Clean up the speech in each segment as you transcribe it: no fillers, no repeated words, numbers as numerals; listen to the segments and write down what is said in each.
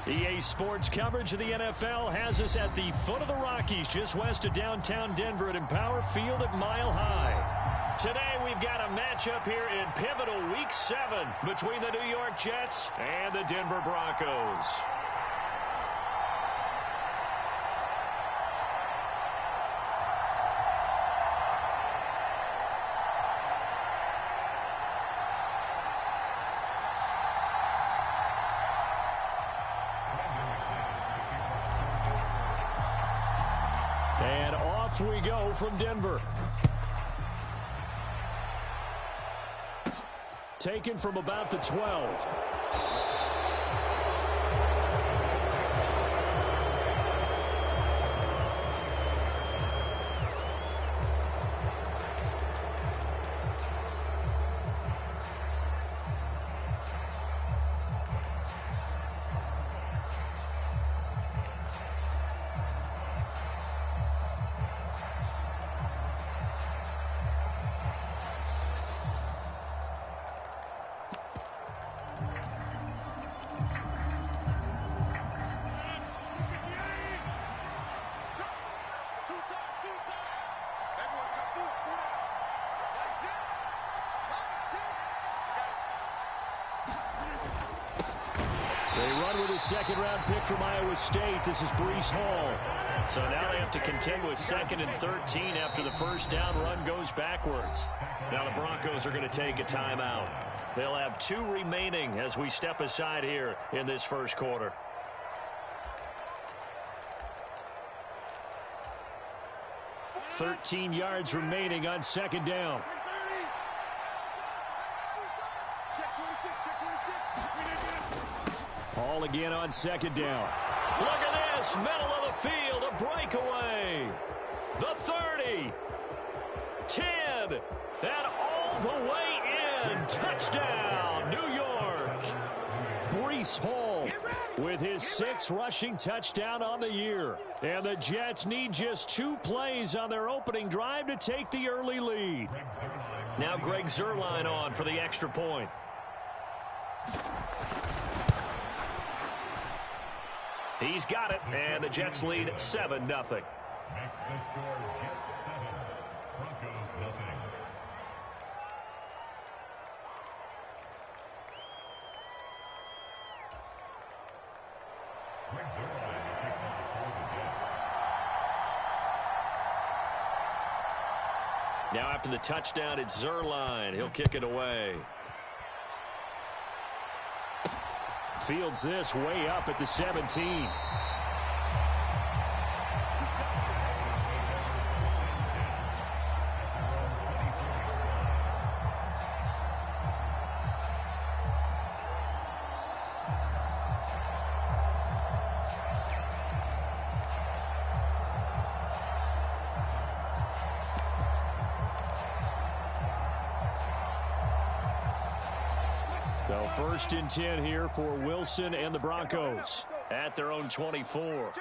EA Sports coverage of the NFL has us at the foot of the Rockies, just west of downtown Denver at Empower Field at Mile High. Today we've got a matchup here in pivotal Week 7 between the New York Jets and the Denver Broncos. And off we go from Denver. Taken from about the 12. They run with a second-round pick from Iowa State. This is Breece Hall. So now they have to contend with 2nd and 13 after the first down run goes backwards. Now the Broncos are going to take a timeout. They'll have 2 remaining as we step aside here in this first quarter. "13 yards remaining on 2nd down. Hall again on 2nd down. Look at this, middle of the field, a breakaway. The 30, 10, and all the way in. Touchdown, New York. Breece Hall with his 6th rushing touchdown on the year. And the Jets need just 2 plays on their opening drive to take the early lead. Now Greg Zuerlein on for the extra point. He's got it, and the Jets lead 7-0. Next score, Jets 7, Broncos 0. Now after the touchdown, it's Zuerlein. He'll kick it away. Fields this way up at the 17. So 1st and 10 here for Wilson and the Broncos at their own 24.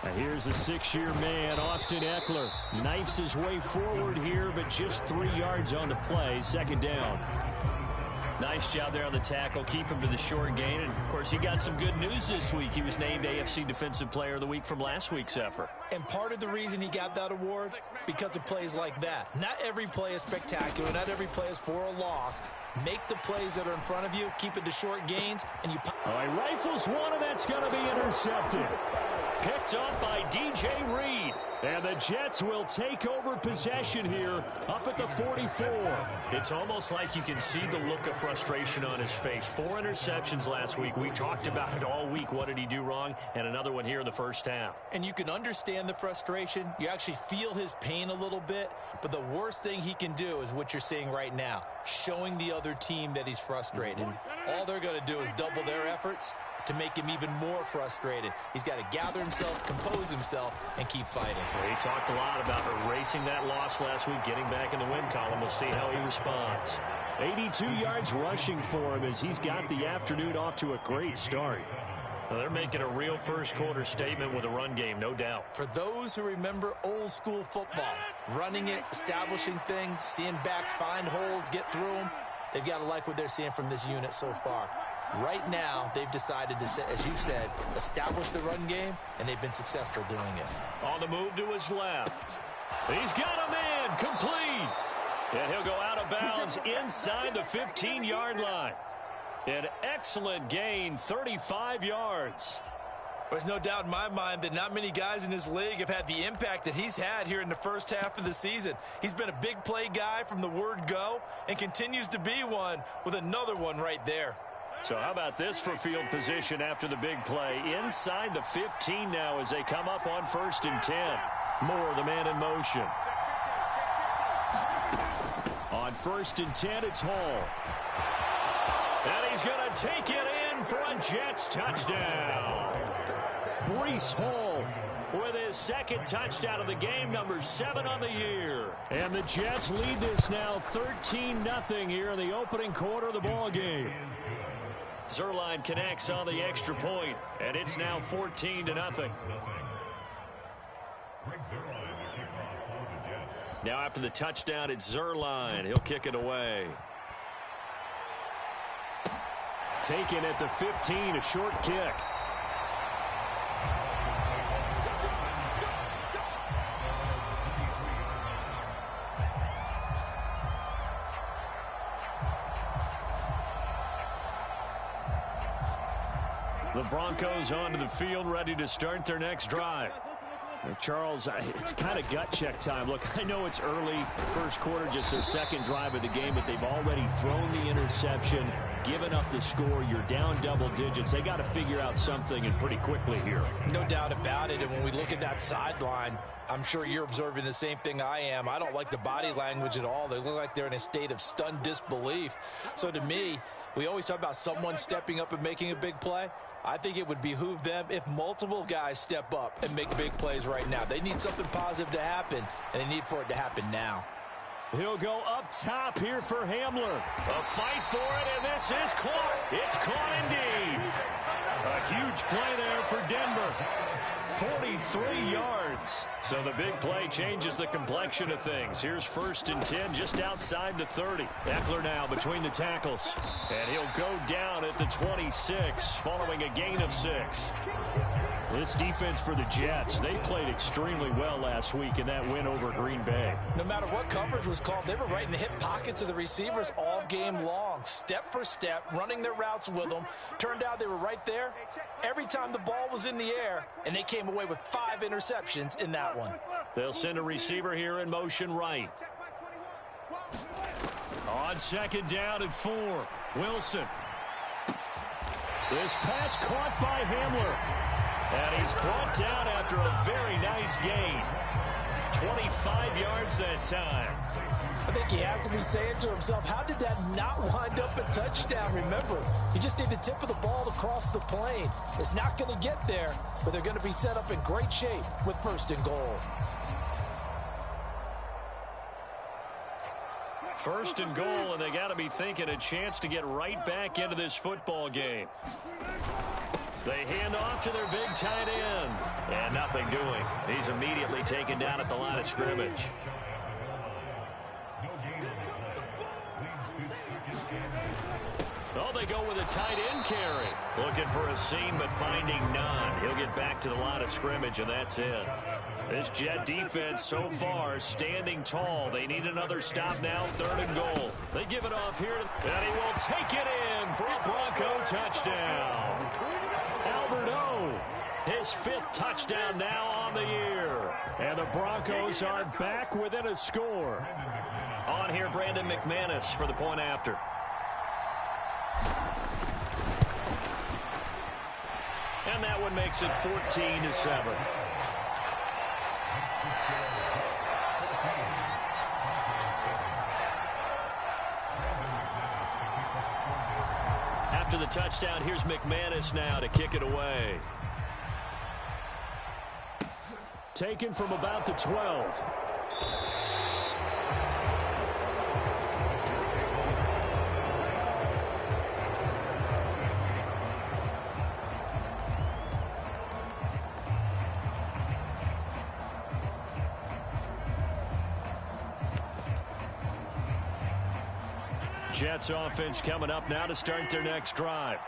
And here's a 6-year man, Austin Eckler. Knifes his way forward here, but just 3 yards on the play. 2nd down. Nice job there on the tackle. Keep him to the short gain. And, of course, he got some good news this week. He was named AFC Defensive Player of the Week from last week's effort. And part of the reason he got that award, because of plays like that. Not every play is spectacular. Not every play is for a loss. Make the plays that are in front of you. Keep it to short gains. And you. All right, rifles one, and that's going to be intercepted. Picked off by DJ Reed. And the Jets will take over possession here up at the 44. It's almost like you can see the look of frustration on his face. 4 interceptions last week. We talked about it all week. What did he do wrong? And another one here in the first half. And you can understand the frustration. You actually feel his pain a little bit. But the worst thing he can do is what you're seeing right now, showing the other team that he's frustrated. All they're going to do is double their efforts to make him even more frustrated. He's got to gather himself, compose himself, and keep fighting. Well, he talked a lot about erasing that loss last week, getting back in the win column. We'll see how he responds. 82 yards rushing for him as he's got the afternoon off to a great start. Well, they're making a real first-quarter statement with a run game, no doubt. For those who remember old-school football, running it, establishing things, seeing backs find holes, get through them, they've got to like what they're seeing from this unit so far. Right now, they've decided to, as you said, establish the run game, and they've been successful doing it. On the move to his left. He's got him in, complete. And he'll go out of bounds inside the 15-yard line. An excellent gain, 35 yards. There's no doubt in my mind that not many guys in this league have had the impact that he's had here in the first half of the season. He's been a big play guy from the word go and continues to be one with another one right there. So how about this for field position after the big play? Inside the 15 now as they come up on 1st and 10. Moore, the man in motion. On 1st and 10, it's Hall. And he's going to take it in for a Jets touchdown. Breece Hall with his second touchdown of the game, number 7 on the year. And the Jets lead this now 13-0 here in the opening quarter of the ball game. Zerline connects on the extra point, and it's now 14-0. Now after the touchdown, it's Zerline. He'll kick it away. Taken at the 15, a short kick. The Broncos onto the field, ready to start their next drive. Charles, it's kind of gut check time. Look, I know it's early, first quarter, just their second drive of the game, but they've already thrown the interception, given up the score. You're down double digits. They got to figure out something, and pretty quickly here. No doubt about it, and when we look at that sideline, I'm sure you're observing the same thing I am. I don't like the body language at all. They look like they're in a state of stunned disbelief. So to me, we always talk about someone stepping up and making a big play. I think it would behoove them if multiple guys step up and make big plays right now. They need something positive to happen, and they need for it to happen now. He'll go up top here for Hamler. A fight for it, and this is caught. It's caught indeed. A huge play there for Denver. 43 yards. So the big play changes the complexion of things. Here's 1st and 10 just outside the 30. Eckler now between the tackles. And he'll go down at the 26 following a gain of 6. This defense for the Jets, they played extremely well last week in that win over Green Bay. No matter what coverage was called, they were right in the hip pockets of the receivers all game long, step for step, running their routes with them. Turned out they were right there every time the ball was in the air, and they came away with 5 interceptions in that one. They'll send a receiver here in motion right. On 2nd down at 4, Wilson. This pass caught by Hamler. And he's brought down after a very nice gain. 25 yards that time. I think he has to be saying to himself, how did that not wind up a touchdown? Remember, he just need the tip of the ball to cross the plane. It's not going to get there, but they're going to be set up in great shape with 1st and goal. 1st and goal, and they got to be thinking a chance to get right back into this football game. They hand off to their big tight end. And nothing doing. He's immediately taken down at the line of scrimmage. Oh, they go with a tight end carry. Looking for a seam, but finding none. He'll get back to the line of scrimmage, and that's it. This Jet defense so far standing tall. They need another stop now, 3rd and goal. They give it off here, and he will take it in for a Bronco touchdown. Albert O, his 5th touchdown now on the year. And the Broncos are back within a score. On here, Brandon McManus for the point after. And that one makes it 14-7. After the touchdown, here's McManus now to kick it away. Taken from about the 12. Jets offense coming up now to start their next drive.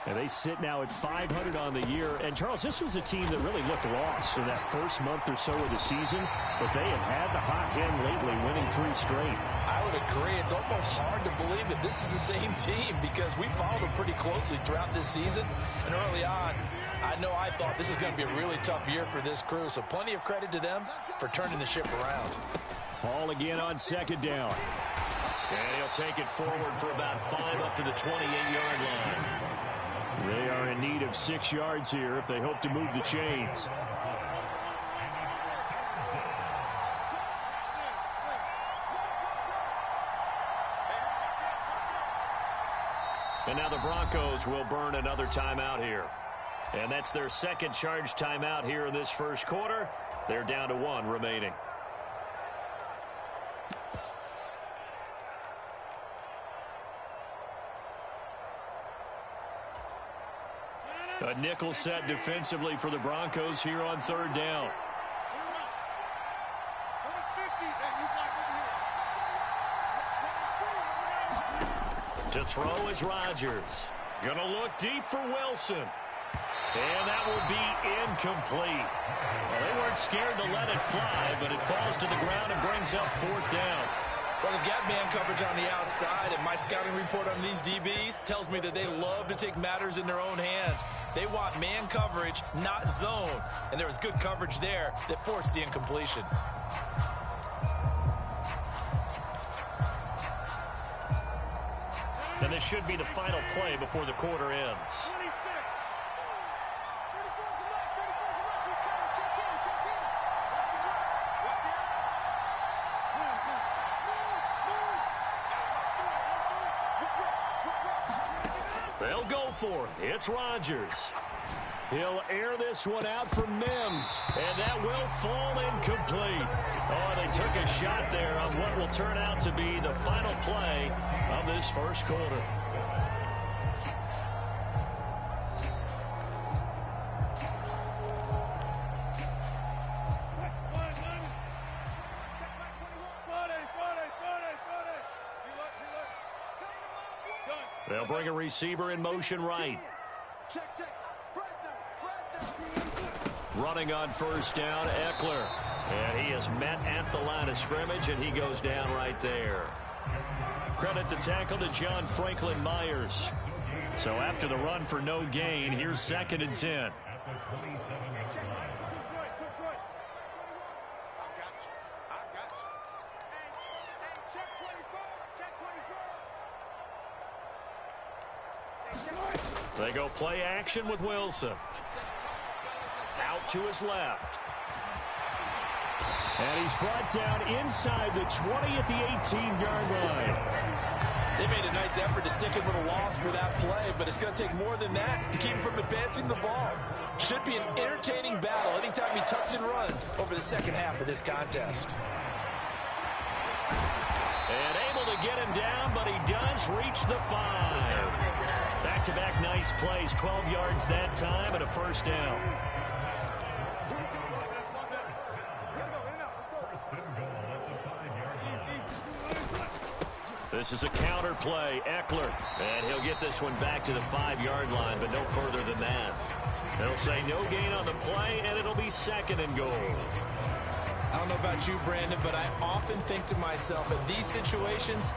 And they sit now at 500 on the year. And, Charles, this was a team that really looked lost for that first month or so of the season. But they have had the hot hand lately, winning 3 straight. I would agree. It's almost hard to believe that this is the same team because we followed them pretty closely throughout this season. And early on, I know I thought this is going to be a really tough year for this crew. So plenty of credit to them for turning the ship around. Ball again on second down. And he'll take it forward for about 5 up to the 28-yard line. They are in need of 6 yards here if they hope to move the chains. And now the Broncos will burn another timeout here. And that's their second charge timeout here in this first quarter. They're down to 1 remaining. A nickel set defensively for the Broncos here on third down. To throw is Rodgers. Gonna look deep for Wilson. And that will be incomplete. Well, they weren't scared to let it fly, but it falls to the ground and brings up 4th down. Well, they've got man coverage on the outside, and my scouting report on these DBs tells me that they love to take matters in their own hands. They want man coverage, not zone. And there was good coverage there that forced the incompletion. And this should be the final play before the quarter ends. They'll go for it. It's Rodgers. He'll air this one out for Mims, and that will fall incomplete. Oh, they took a shot there on what will turn out to be the final play of this first quarter. They'll bring a receiver in motion right. Running on first down, Eckler. And he is met at the line of scrimmage, and he goes down right there. Credit the tackle to John Franklin Myers. So after the run for no gain, here's 2nd and 10. They go play action with Wilson. Out to his left. And he's brought down inside the 20 at the 18-yard line. They made a nice effort to stick him with a loss for that play, but it's going to take more than that to keep him from advancing the ball. Should be an entertaining battle anytime he tucks and runs over the second half of this contest. And able to get him down, but he does reach the 5. Back-to-back nice plays, 12 yards that time and a first down. This is a counter play, Eckler. And he'll get this one back to the 5-yard line, but no further than that. They'll say no gain on the play, and it'll be 2nd and goal. I don't know about you, Brandon, but I often think to myself, in these situations,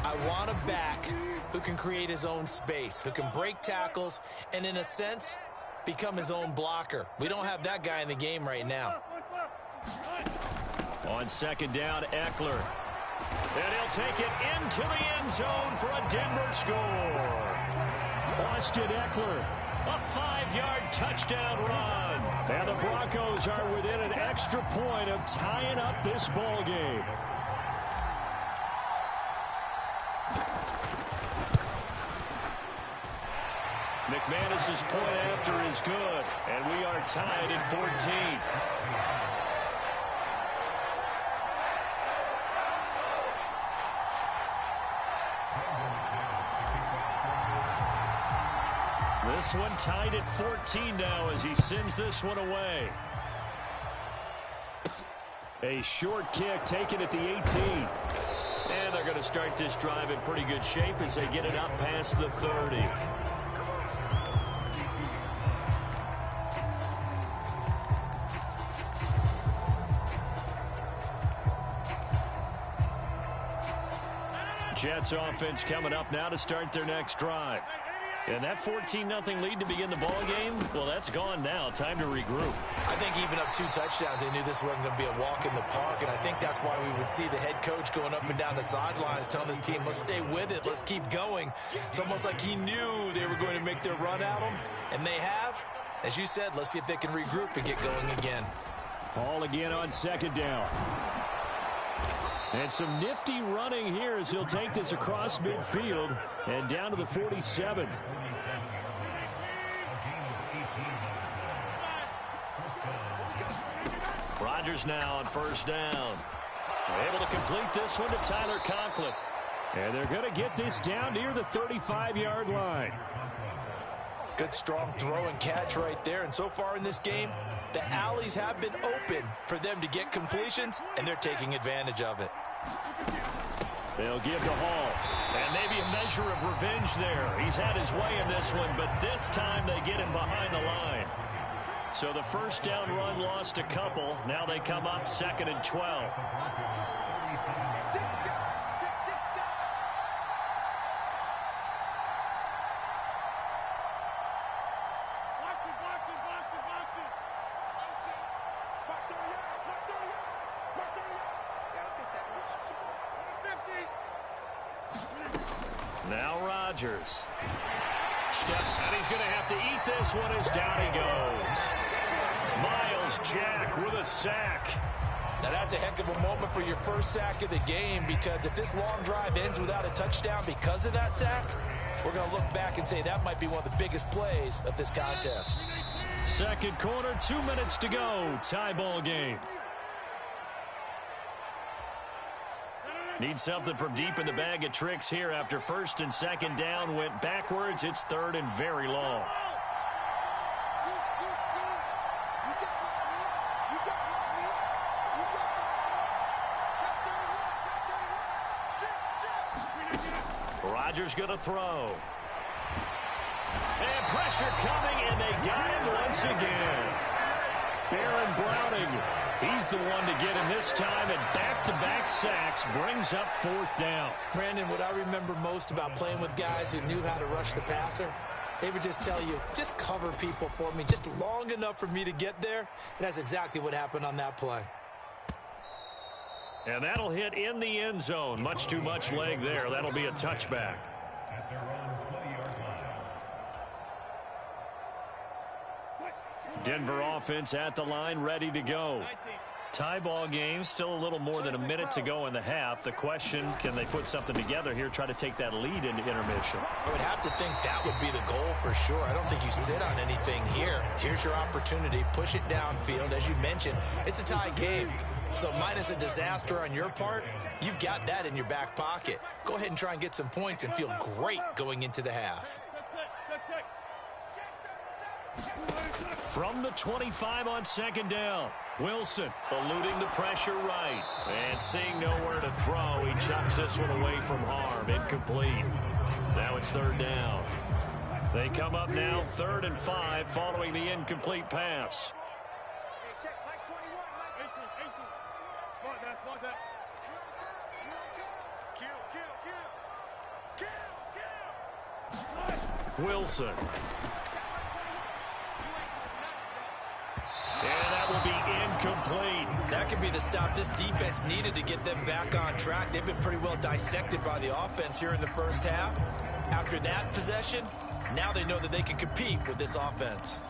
I want a back who can create his own space, who can break tackles, and in a sense, become his own blocker. We don't have that guy in the game right now. On 2nd down, Eckler. And he'll take it into the end zone for a Denver score. Austin Eckler, a 5-yard touchdown run. And the Broncos are within an extra point of tying up this ball game. McManus's point after is good, and we are tied at 14. This one tied at 14 now as he sends this one away. A short kick taken at the 18. And they're going to start this drive in pretty good shape as they get it up past the 30. Jets offense coming up now to start their next drive. And that 14-0 lead to begin the ball game, well, that's gone now. Time to regroup. I think even up 2 touchdowns, they knew this wasn't going to be a walk in the park, and I think that's why we would see the head coach going up and down the sidelines telling his team, let's stay with it, let's keep going. It's almost like he knew they were going to make their run at him, and they have. As you said, let's see if they can regroup and get going again. Ball again on second down. And some nifty running here as he'll take this across midfield and down to the 47. Rodgers now on first down. Able to complete this one to Tyler Conklin. And they're going to get this down near the 35-yard line. Good strong throw and catch right there. And so far in this game, the alleys have been open for them to get completions, and they're taking advantage of it. They'll give to Hall. And maybe a measure of revenge there. He's had his way in this one, but this time they get him behind the line. So the first down run lost a couple. Now they come up 2nd and 12. Now Rodgers. And he's going to have to eat this one as down he goes. Miles Jack with a sack. Now that's a heck of a moment for your first sack of the game, because if this long drive ends without a touchdown because of that sack, we're going to look back and say that might be one of the biggest plays of this contest. Second quarter, 2 minutes to go. Tie ball game. Need something from deep in the bag of tricks here after first and second down went backwards. It's third and very long. Rodgers going to throw. And pressure coming, and they got him once again. Baron Browning, he's the one to get him this time, and back-to-back sacks brings up 4th down. Brandon, what I remember most about playing with guys who knew how to rush the passer, they would just tell you, just cover people for me, just long enough for me to get there. And that's exactly what happened on that play. And that'll hit in the end zone. Much too much leg there. That'll be a touchback. At their own 20-yard line. Denver offense at the line, ready to go. Tie ball game, still a little more than a minute to go in the half. The question, can they put something together here, try to take that lead into intermission? I would have to think that would be the goal for sure. I don't think you sit on anything here. Here's your opportunity. Push it downfield. As you mentioned, it's a tie game. So minus a disaster on your part, you've got that in your back pocket. Go ahead and try and get some points and feel great going into the half. From the 25 on second down, Wilson eluding the pressure right. And seeing nowhere to throw, he chucks this one away from harm. Incomplete. Now it's 3rd down. They come up now 3rd and 5 following the incomplete pass. Wilson. And that will be incomplete. That could be the stop this defense needed to get them back on track. They've been pretty well dissected by the offense here in the first half. After that possession, now they know that they can compete with this offense.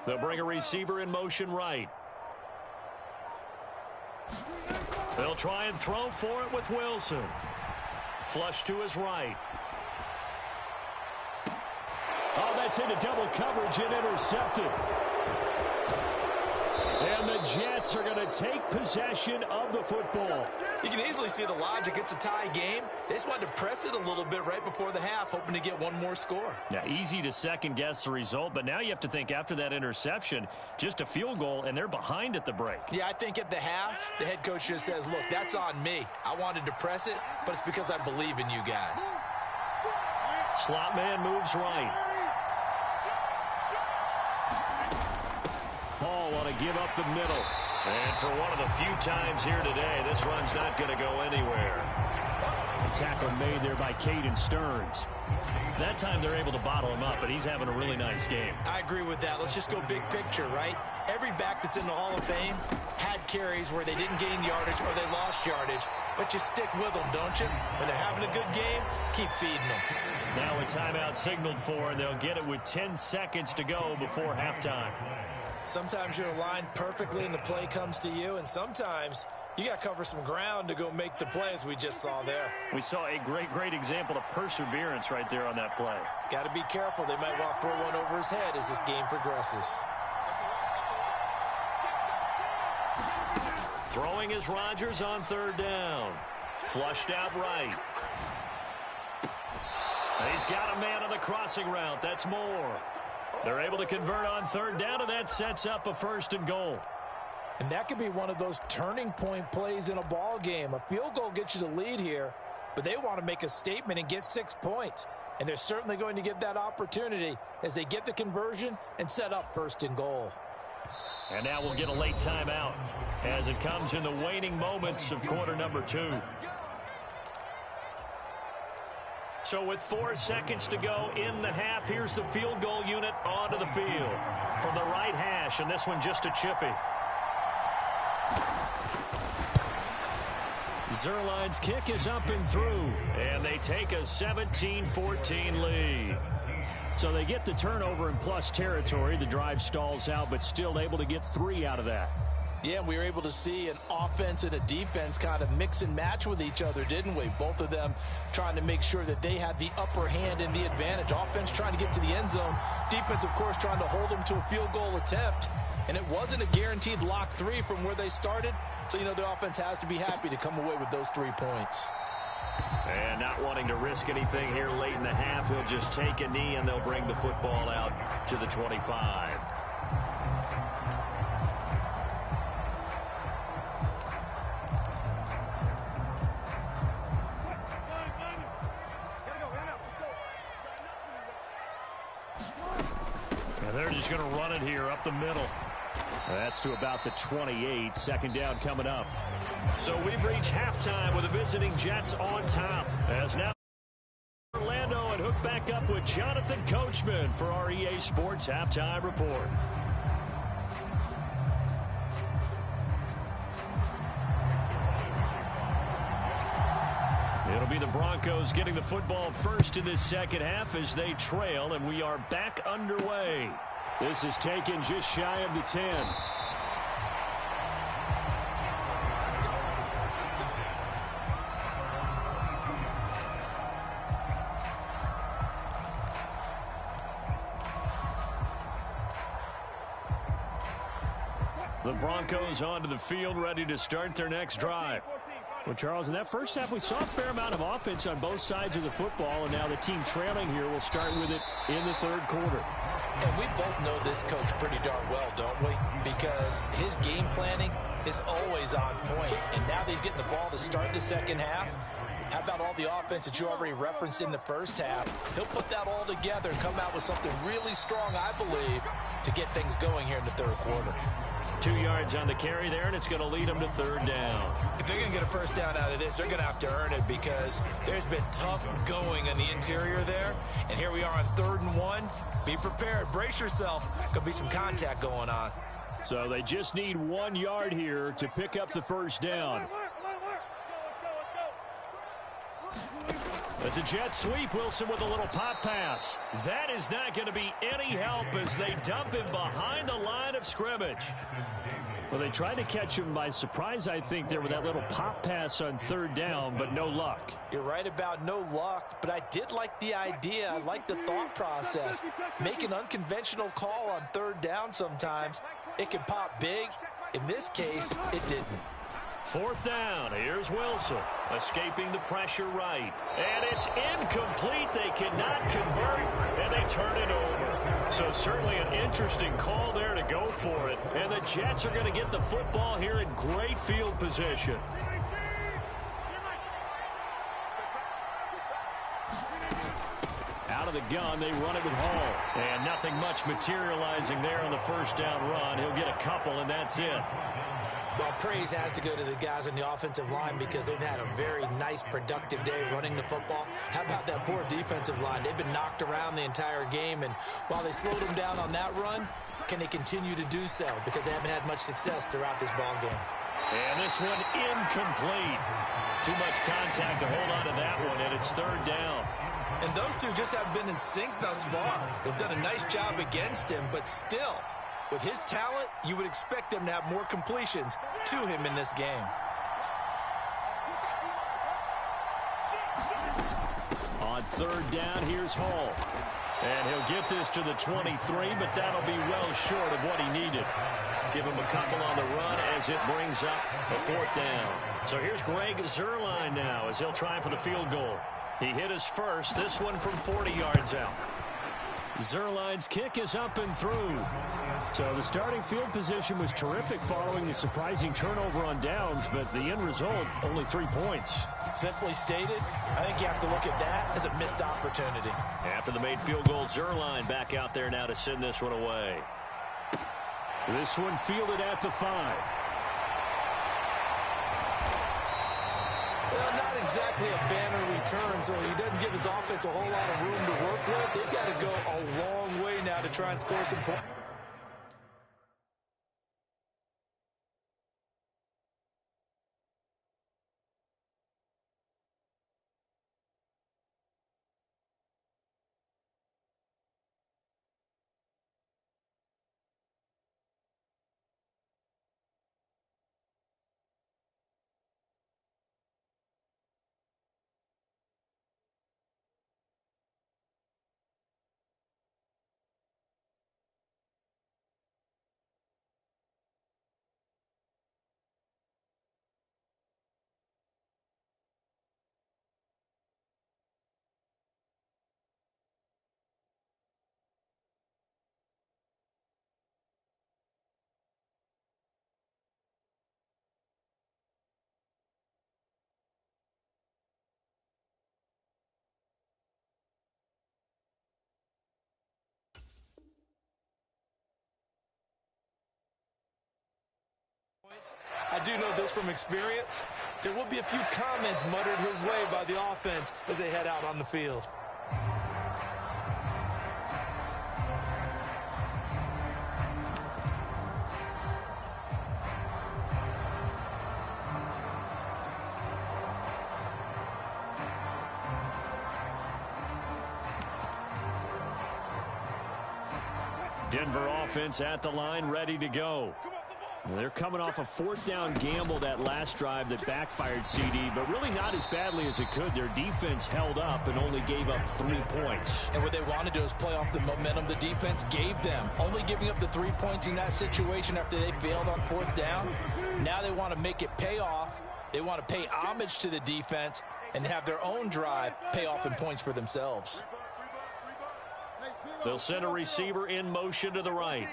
They'll bring a receiver in motion right. They'll try and throw for it with Wilson. Flush to his right. Oh, that's into double coverage and intercepted. And the the Jets are going to take possession of the football. You can easily see the logic. It's a tie game. They just wanted to press it a little bit right before the half, hoping to get one more score. Yeah, easy to second-guess the result, but now you have to think after that interception, just a field goal, and they're behind at the break. Yeah, I think at the half, the head coach just says, look, that's on me. I wanted to press it, but it's because I believe in you guys. Slot man moves right. Paul want to give up the middle. And for one of the few times here today, this run's not going to go anywhere. A tackle made there by Caden Stearns. That time they're able to bottle him up, but he's having a really nice game. I agree with that. Let's just go big picture, right? Every back that's in the Hall of Fame had carries where they didn't gain yardage or they lost yardage, but you stick with them, don't you? When they're having a good game, keep feeding them. Now a timeout signaled for, and they'll get it with 10 seconds to go before halftime. Sometimes you're aligned perfectly and the play comes to you, and sometimes you got to cover some ground to go make the play, as we just saw there. We saw a great example of perseverance right there on that play. Got to be careful. They might want to throw one over his head as this game progresses. Throwing is Rodgers on third down. Flushed out right. He's got a man on the crossing route. That's Moore. They're able to convert on third down, and that sets up a 1st and goal. And that could be one of those turning point plays in a ball game. A field goal gets you the lead here, but they want to make a statement and get 6 points. And they're certainly going to get that opportunity as they get the conversion and set up 1st and goal. And now we'll get a late timeout as it comes in the waning moments of quarter number 2. So with 4 seconds to go in the half, here's the field goal unit onto the field. From the right hash, and this one just a chippy. Zerline's kick is up and through, and they take a 17-14 lead. So they get the turnover in plus territory. The drive stalls out, but still able to get 3 out of that. Yeah, we were able to see an offense and a defense kind of mix and match with each other, didn't we? Both of them trying to make sure that they had the upper hand and the advantage. Offense trying to get to the end zone. Defense, of course, trying to hold them to a field goal attempt. And it wasn't a guaranteed lock 3 from where they started. So, you know, the offense has to be happy to come away with those 3 points. And not wanting to risk anything here late in the half, he'll just take a knee, and they'll bring the football out to the 25. And they're just going to run it here up the middle. That's to about the 28. 2nd down coming up. So we've reached halftime with the visiting Jets on top. As now Orlando and hook back up with Jonathan Coachman for our EA Sports Halftime Report. It'll be the Broncos getting the football first in this second half as they trail, and we are back underway. This is taken just shy of the 10. The Broncos onto the field, ready to start their next drive. Well, Charles, in that first half, we saw a fair amount of offense on both sides of the football, and now the team trailing here will start with it in the 3rd quarter. And we both know this coach pretty darn well, don't we? Because his game planning is always on point. And now that he's getting the ball to start the second half, how about all the offense that you already referenced in the first half? He'll put that all together and come out with something really strong, I believe, to get things going here in the 3rd quarter. 2 yards on the carry there, and it's going to lead them to 3rd down. If they're going to get a first down out of this, they're going to have to earn it because there's been tough going in the interior there. And here we are on 3rd and 1. Be prepared. Brace yourself. Could be some contact going on. So they just need 1 yard here to pick up the first down. It's a jet sweep. Wilson with a little pop pass. That is not going to be any help as they dump him behind the line of scrimmage. Well, they tried to catch him by surprise, I think, there with that little pop pass on 3rd down, but no luck. You're right about no luck, but I did like the idea. I like the thought process. Make an unconventional call on 3rd down sometimes. It can pop big, In this case, it didn't. Fourth down. Here's Wilson. Escaping the pressure right. And it's incomplete. They cannot convert, and they turn it over. So certainly an interesting call there to go for it. And the Jets are going to get the football here in great field position. Out of the gun, they run it with Hall. And nothing much materializing there on the first down run. He'll get a couple, and that's it. Well, praise has to go to the guys on the offensive line because they've had a very nice, productive day running the football. How about that poor defensive line? They've been knocked around the entire game, and while they slowed them down on that run, can they continue to do so? Because they haven't had much success throughout this ball game. And this one incomplete. Too much contact to hold on to that one, and it's third down. And those two just haven't been in sync thus far. They've done a nice job against him, but still, with his talent, you would expect them to have more completions to him in this game. On third down, here's Hall. And he'll get this to the 23, but that'll be well short of what he needed. Give him a couple on the run as it brings up a fourth down. So here's Greg Zuerlein now as he'll try for the field goal. He hit his first, this one from 40 yards out. Zuerlein's kick is up and through. So the starting field position was terrific following the surprising turnover on downs, but the end result, only 3 points. Simply stated, I think you have to look at that as a missed opportunity. After the made field goal, Zuerlein back out there now to send this one away. This one fielded at the 5. Well, not exactly a banner return, so he doesn't give his offense a whole lot of room to work with. They've got to go a long way now to try and score some points. I do know this from experience. There will be a few comments muttered his way by the offense as they head out on the field. Denver offense at the line, ready to go. They're coming off a fourth down gamble that last drive that backfired, CD, but really not as badly as it could. Their defense held up and only gave up 3 points. And what they want to do is play off the momentum the defense gave them. Only giving up the 3 points in that situation after they failed on fourth down. Now they want to make it pay off. They want to pay homage to the defense and have their own drive pay off in points for themselves. They'll send a receiver in motion to the right.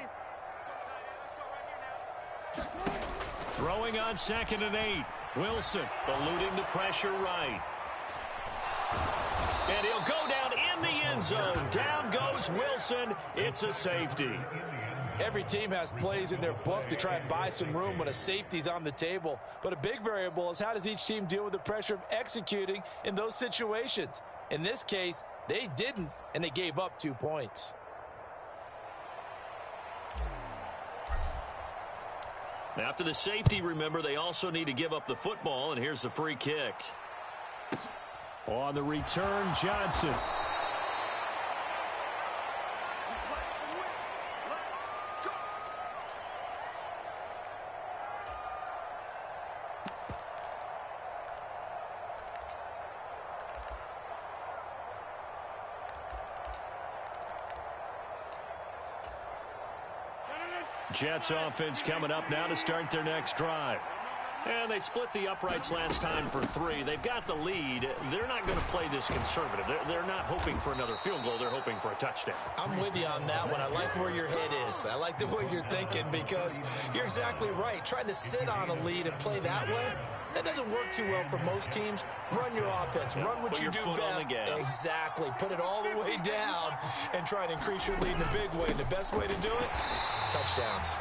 Throwing on 2nd and 8. Wilson eluding the pressure right. And he'll go down in the end zone. Down goes Wilson. It's a safety. Every team has plays in their book to try and buy some room when a safety's on the table. But a big variable is how does each team deal with the pressure of executing in those situations. In this case, they didn't, and they gave up 2 points. After the safety, remember, they also need to give up the football, and here's the free kick. On the return, Johnson. Jets offense coming up now to start their next drive. And they split the uprights last time for 3. They've got the lead. They're not going to play this conservative. They're not hoping for another field goal. They're hoping for a touchdown. I'm with you on that one. I like where your head is. I like the way you're thinking because you're exactly right. Trying to sit on a lead and play that way, that doesn't work too well for most teams. Run your offense. Run what you do best. Exactly. Put it all the way down and try and increase your lead in a big way. And the best way to do it, touchdowns.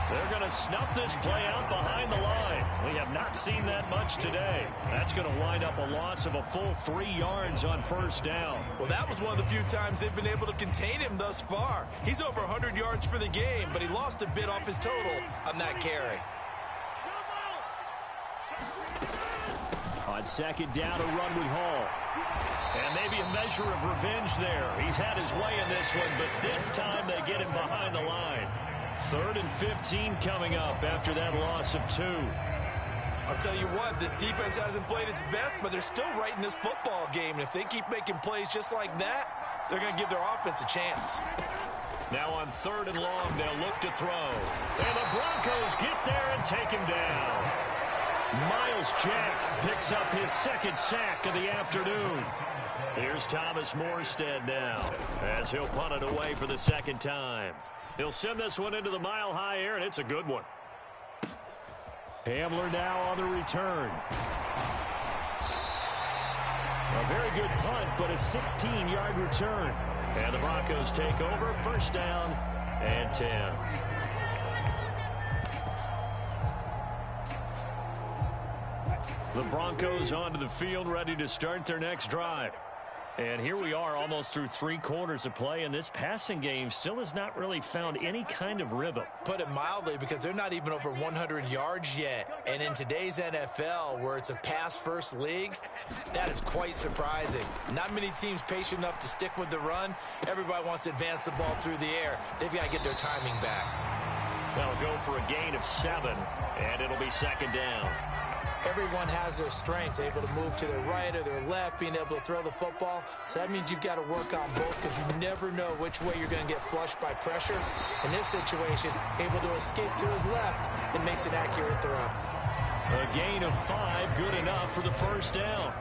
They're going to snuff this play out behind the line. We have not seen that much today. That's going to wind up a loss of a full 3 yards on first down. Well, that was one of the few times they've been able to contain him thus far. He's over 100 yards for the game, but he lost a bit off his total on that carry. On second down, a run with Hall. And maybe a measure of revenge there. He's had his way in this one, but this time they get him behind the line. 3rd and 15 coming up after that loss of 2. I'll tell you what, this defense hasn't played its best, but they're still right in this football game. And if they keep making plays just like that, they're going to give their offense a chance. Now on 3rd and long, they'll look to throw. And the Broncos get there and take him down. Miles Jack picks up his 2nd sack of the afternoon. Here's Thomas Morstead now as he'll punt it away for the 2nd time. He'll send this one into the mile-high air, and it's a good one. Hamler now on the return. A very good punt, but a 16-yard return. And the Broncos take over, 1st down and 10. The Broncos onto the field, ready to start their next drive. And here we are almost through 3 quarters of play, and this passing game still has not really found any kind of rhythm. Put it mildly, because they're not even over 100 yards yet. And in today's NFL, where it's a pass-first league, that is quite surprising. Not many teams patient enough to stick with the run. Everybody wants to advance the ball through the air. They've got to get their timing back. They'll go for a gain of 7, and it'll be 2nd down. Everyone has their strengths, able to move to their right or their left, being able to throw the football. So that means you've got to work on both, because you never know which way you're going to get flushed by pressure. In this situation, able to escape to his left and makes an accurate throw. A gain of 5, good enough for the 1st down.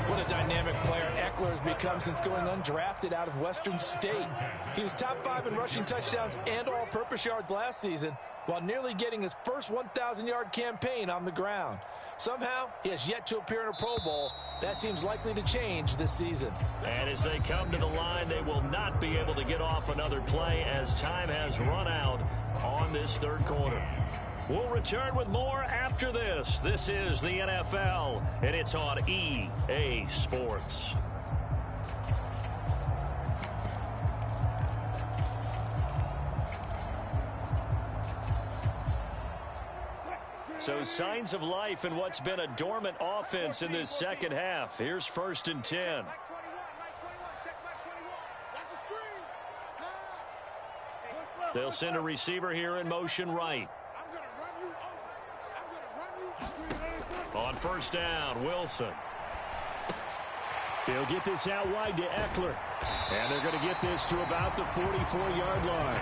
What a dynamic player Eckler has become since going undrafted out of Western State. He was top 5 in rushing touchdowns and all-purpose yards last season, while nearly getting his first 1,000-yard campaign on the ground. Somehow, he has yet to appear in a Pro Bowl. That seems likely to change this season. And as they come to the line, they will not be able to get off another play as time has run out on this 3rd quarter. We'll return with more after this. This is the NFL, and it's on EA Sports. So signs of life in what's been a dormant offense in this 2nd half. Here's 1st and 10. They'll send a receiver here in motion right. On 1st down, Wilson. They'll get this out wide to Eckler. And they're going to get this to about the 44-yard line.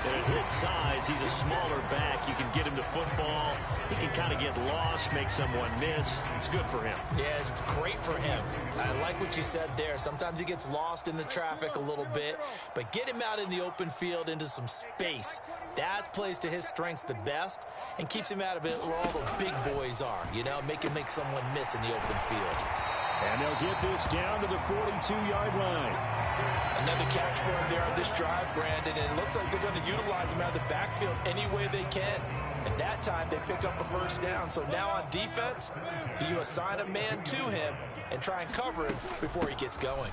And at his size, he's a smaller back. You can get him to football. He can kind of get lost, make someone miss. It's good for him. Yeah, it's great for him. I like what you said there. Sometimes he gets lost in the traffic a little bit, but get him out in the open field into some space. That plays to his strengths the best and keeps him out of it where all the big boys are, you know, make someone miss in the open field. And they'll get this down to the 42-yard line. Another catch for him there on this drive, Brandon, and it looks like they're going to utilize him out of the backfield any way they can. And that time, they pick up a 1st down. So now on defense, do you assign a man to him and try and cover him before he gets going?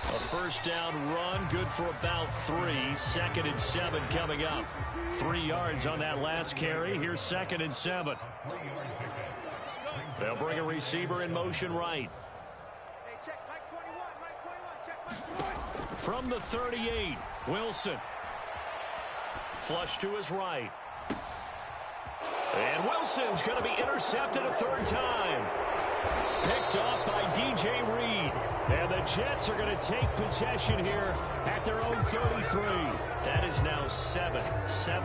A 1st down run, good for about 3. 2nd and 7 coming up. 3 yards on that last carry. Here's 2nd and 7. They'll bring a receiver in motion right. From the 38, Wilson. Flush to his right. And Wilson's going to be intercepted a 3rd time. Picked off by DJ Reed. And the Jets are going to take possession here at their own 33. That is now seven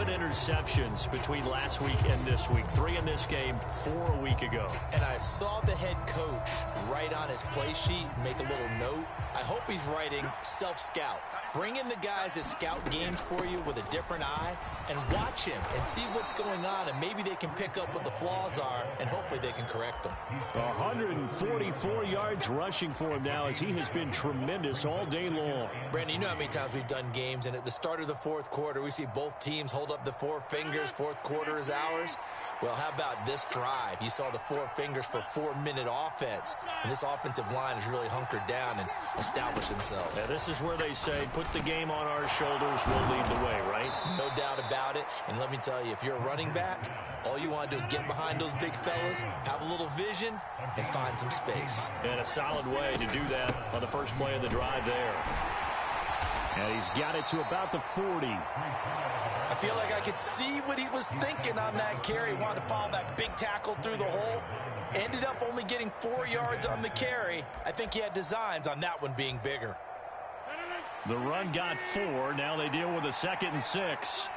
interceptions between last week and this week. 3 in this game, 4 a week ago. And I saw the head coach write on his play sheet, make a little note. I hope he's writing self-scout. Bring in the guys that scout games for you with a different eye and watch him and see what's going on, and maybe they can pick up what the flaws are, and hopefully they can correct them. 144 yards rushing for him now as he has been tremendous all day long. Brandon, you know how many times we've done games, and at the start of the fourth quarter, we see both teams hold up the 4 fingers, fourth quarter is ours. Well, how about this drive? You saw the 4 fingers for 4-minute offense, and this offensive line has really hunkered down and established themselves. Yeah, this is where they say, put the game on our shoulders, we'll lead the way, right? No doubt about it, and let me tell you, if you're a running back, all you want to do is get behind those big fellas, have a little vision, and find some space. And a solid way to do that on the first play of the drive there. And he's got it to about the 40. I feel like I could see what he was thinking on that carry. Wanted to follow that big tackle through the hole. Ended up only getting 4 yards on the carry. I think he had designs on that one being bigger. The run got 4. Now they deal with a 2nd and 6.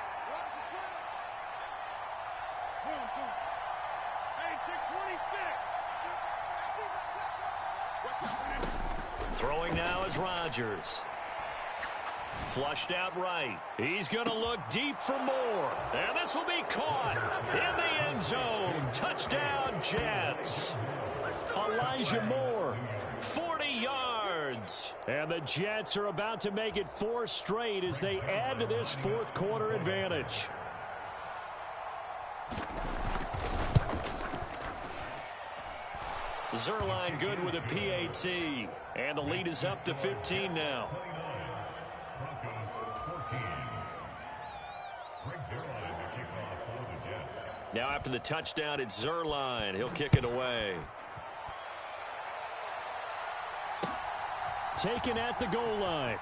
Throwing now is Rodgers. Flushed out right. He's going to look deep for more. And this will be caught in the end zone. Touchdown, Jets. Elijah Moore, 40 yards. And the Jets are about to make it 4 straight as they add to this fourth quarter advantage. Zerline good with a PAT. And the lead is up to 15 now. Now after the touchdown, it's Zerline. He'll kick it away. Taken at the goal line.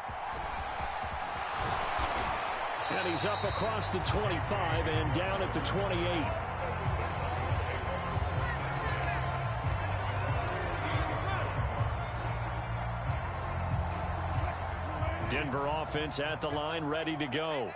And he's up across the 25 and down at the 28. Denver offense at the line, ready to go.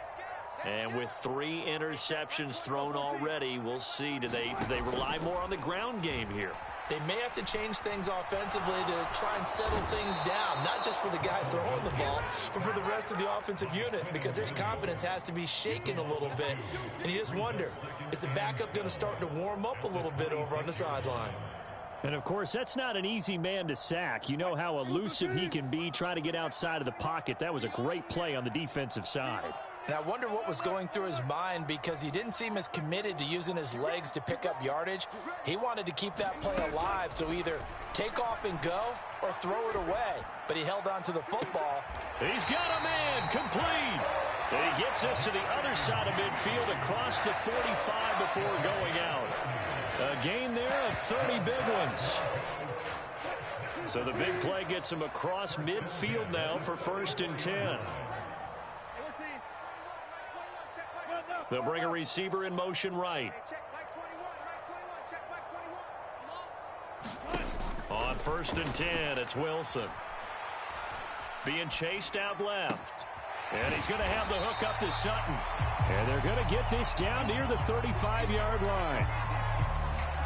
And with 3 interceptions thrown already, we'll see. Do they rely more on the ground game here? They may have to change things offensively to try and settle things down, not just for the guy throwing the ball, but for the rest of the offensive unit, because their confidence has to be shaken a little bit. And you just wonder, is the backup going to start to warm up a little bit over on the sideline? And, of course, that's not an easy man to sack. You know how elusive he can be trying to get outside of the pocket. That was a great play on the defensive side. And I wonder what was going through his mind, because he didn't seem as committed to using his legs to pick up yardage. He wanted to keep that play alive, so either take off and go or throw it away. But he held on to the football. He's got a man complete. And he gets us to the other side of midfield across the 45 before going out. A gain there of 30 big ones. So the big play gets him across midfield now for 1st and 10. They'll bring a receiver in motion right. On 1st and 10, it's Wilson. Being chased out left. And he's going to have the hook up to Sutton. And they're going to get this down near the 35-yard line.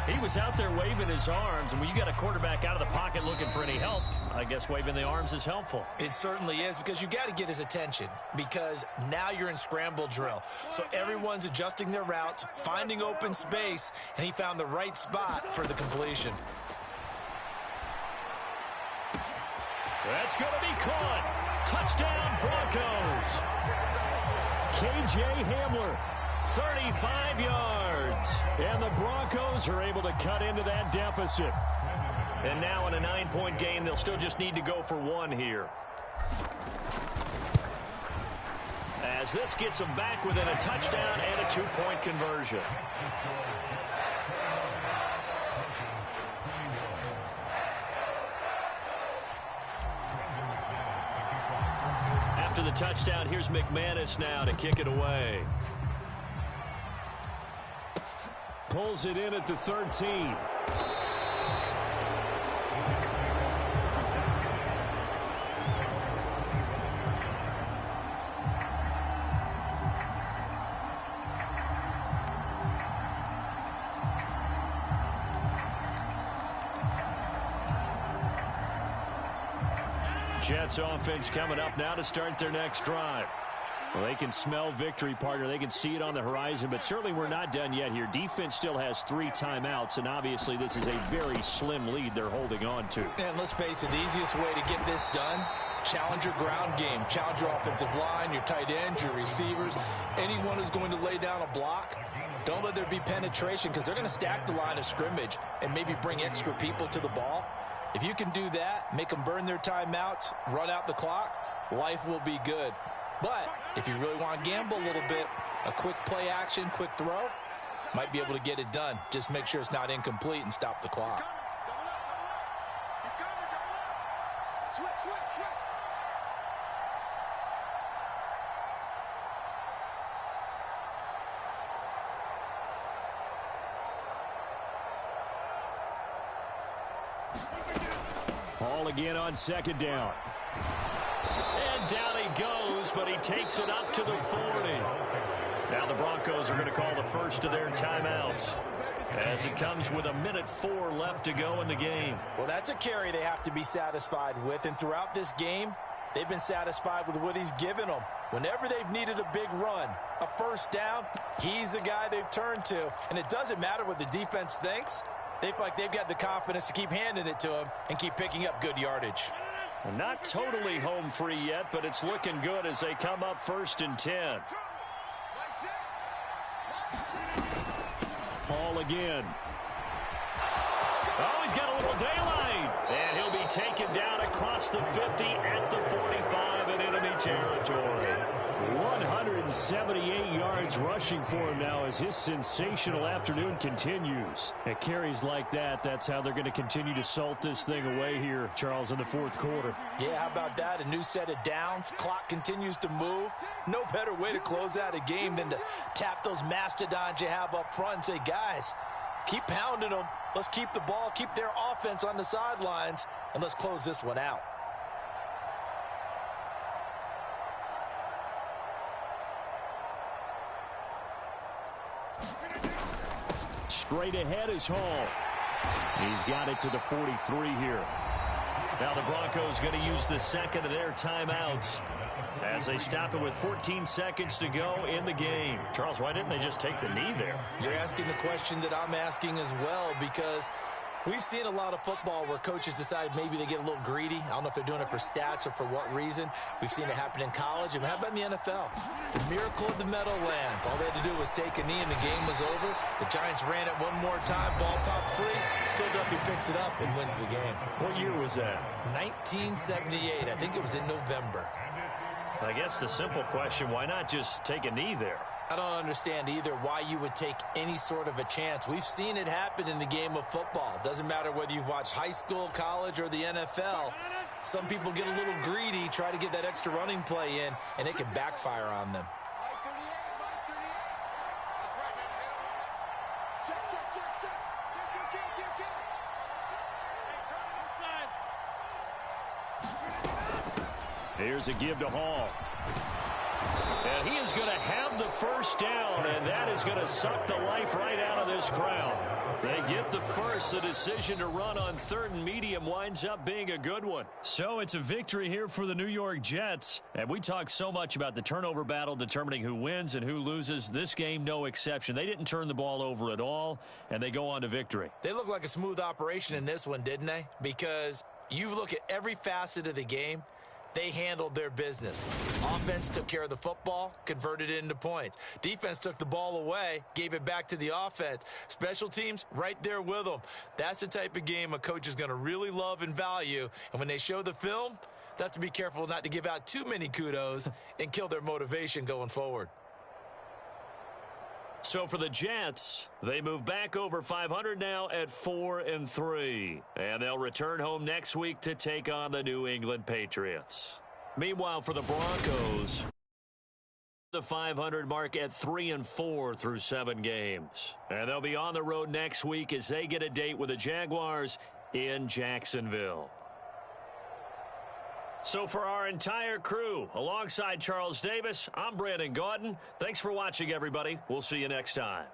He was out there waving his arms, and when you got a quarterback out of the pocket looking for any help, I guess waving the arms is helpful. It certainly is, because you got to get his attention, because now you're in scramble drill. So everyone's adjusting their routes, finding open space, and he found the right spot for the completion. That's going to be caught. Touchdown, Broncos. K.J. Hamler, 35 yards. And the Broncos are able to cut into that deficit. And now in a 9-point game, they'll still just need to go for 1 here. As this gets them back within a touchdown and a 2-point conversion. After the touchdown, here's McManus now to kick it away. Pulls it in at the 13. Jets offense coming up now to start their next drive. Well, they can smell victory, partner. They can see it on the horizon, but certainly we're not done yet here. Defense still has 3 timeouts, and obviously this is a very slim lead they're holding on to. And let's face it, the easiest way to get this done, challenge your ground game. Challenge your offensive line, your tight ends, your receivers, anyone who's going to lay down a block. Don't let there be penetration because they're going to stack the line of scrimmage and maybe bring extra people to the ball. If you can do that, make them burn their timeouts, run out the clock, life will be good. But if you really want to gamble a little bit, a quick play action, quick throw, might be able to get it done. Just make sure it's not incomplete and stop the clock. Ball again on second down. And down he goes, but he takes it up to the 40. Now the Broncos are going to call the first of their timeouts as it comes with 1:04 left to go in the game. Well, that's a carry they have to be satisfied with, and throughout this game, they've been satisfied with what he's given them. Whenever they've needed a big run, a first down, he's the guy they've turned to, and it doesn't matter what the defense thinks. They feel like they've got the confidence to keep handing it to him and keep picking up good yardage. Well, not totally home free yet, but it's looking good as they come up 1st and 10. Ball again. Oh, he's got a little daylight. And he'll be taken down across the 50 at the 45 in enemy territory. 178 yards rushing for him now as his sensational afternoon continues. At carries like that, that's how they're going to continue to salt this thing away here, Charles, in the 4th quarter. Yeah, how about that? A new set of downs. Clock continues to move. No better way to close out a game than to tap those mastodons you have up front and say, guys, keep pounding them. Let's keep the ball, keep their offense on the sidelines, and let's close this one out. Straight ahead is Hall. He's got it to the 43 here. Now the Broncos going to use the second of their timeouts as they stop it with 14 seconds to go in the game. Charles, why didn't they just take the knee there? You're asking the question that I'm asking as well, because we've seen a lot of football where coaches decide maybe they get a little greedy. I don't know if they're doing it for stats or for what reason. We've seen it happen in college. And how about in the NFL? The miracle of the Meadowlands. All they had to do was take a knee and the game was over. The Giants ran it one more time. Ball popped free. Philadelphia picks it up and wins the game. What year was that? 1978. I think it was in November. I guess the simple question, why not just take a knee there? I don't understand either why you would take any sort of a chance. We've seen it happen in the game of football. Doesn't matter whether you've watched high school, college, or the NFL. Some people get a little greedy, try to get that extra running play in, and it can backfire on them. Here's a give to Hall. And he is going to have the first down, and that is going to suck the life right out of this crowd. They get the first. The decision to run on 3rd and medium winds up being a good one. So it's a victory here for the New York Jets. And we talk so much about the turnover battle determining who wins and who loses. This game, no exception. They didn't turn the ball over at all, and they go on to victory. They look like a smooth operation in this one, didn't they? Because you look at every facet of the game, they handled their business. Offense took care of the football, converted it into points. Defense took the ball away, gave it back to the offense. Special teams, right there with them. That's the type of game a coach is going to really love and value. And when they show the film, they have to be careful not to give out too many kudos and kill their motivation going forward. So for the Jets, they move back over 500 now at 4-3. And they'll return home next week to take on the New England Patriots. Meanwhile, for the Broncos, the 500 mark at 3-4 through 7 games. And they'll be on the road next week as they get a date with the Jaguars in Jacksonville. So for our entire crew, alongside Charles Davis, I'm Brandon Gaudin. Thanks for watching, everybody. We'll see you next time.